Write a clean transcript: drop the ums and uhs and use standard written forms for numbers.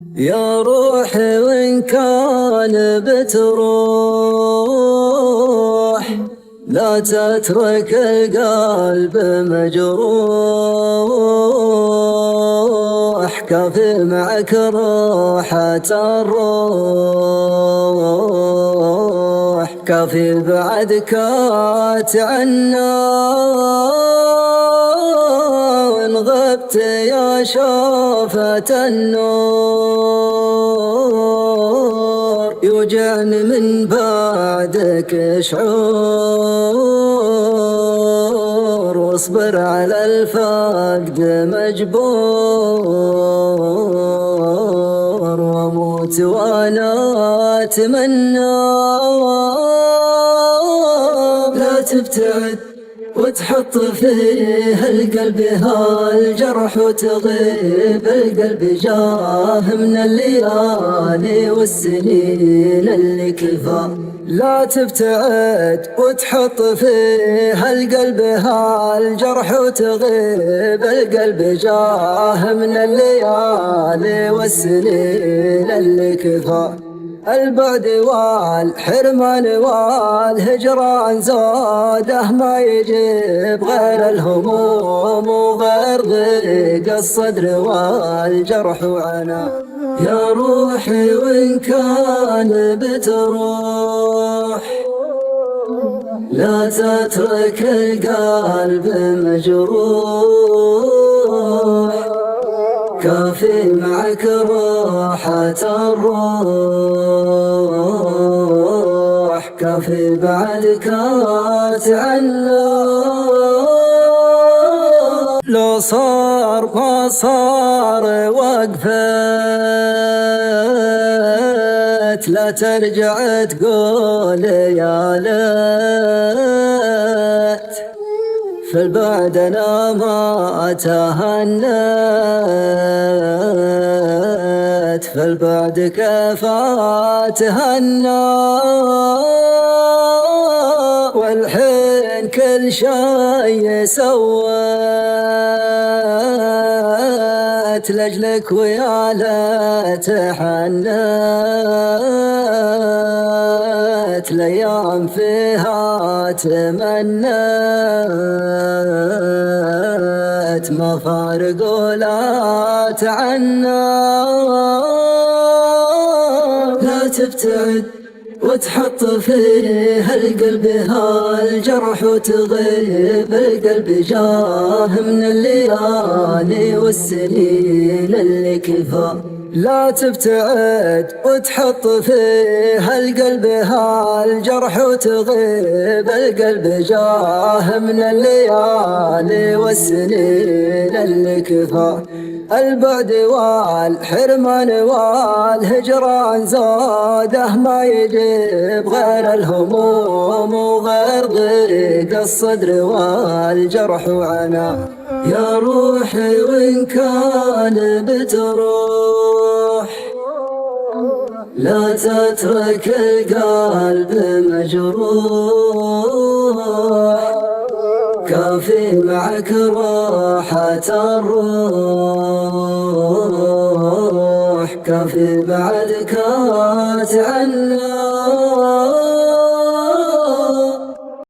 يا روحي وإن كان بتروح لا تترك القلب مجروح، كافي معك راحة الروح، كافي بعدك تعنى وإن غبت يا شافة النور يوجعني من بعدك شعور، واصبر على الفقد مجبور، واموت وانا اتمنى لا تبتعد وتحط فيه القلب هالجرح وتغيب القلب جاه من الليالي والسنين اللي كفى. لا تبتعد وتحط فيه القلب هالجرح وتغيب القلب جاه من الليالي والسنين اللي كفى. البعد والحرمان والهجران زاده ما يجيب غير الهموم وغير ضيق الصدر والجرح وعنا. يا روحي وإن كان بتروح لا تترك القلب مجروح، كافي معك راحة الروح، كافي بعدك تعنى. لو صار ما صار وقفت لا ترجع تقول يا ليت، في البعد أنا ما تهنيت، في البعد كيف أتهنى، والحين كل شي سويت لأجلك ويا ليت حنيت، الأيام فيها تمنيت ما فارق ولا تعنى. لا تبتعد وتحط فيه القلب هالجرح وتغيب القلب جاه من الليالي والسنين اللي كفى. لا تبتعد وتحط فيه القلب هالجرح وتغيب القلب جاه من الليالي والسنين اللي كفى. البعد والحرمان والهجران زاده ما يجيب غير الهموم وغير ضيق الصدر والجرح وعنا. يا روحي وإن كان بتروح لا تترك القلب مجروح، كافي معك راحة الروح، كافي بعدك تعنى.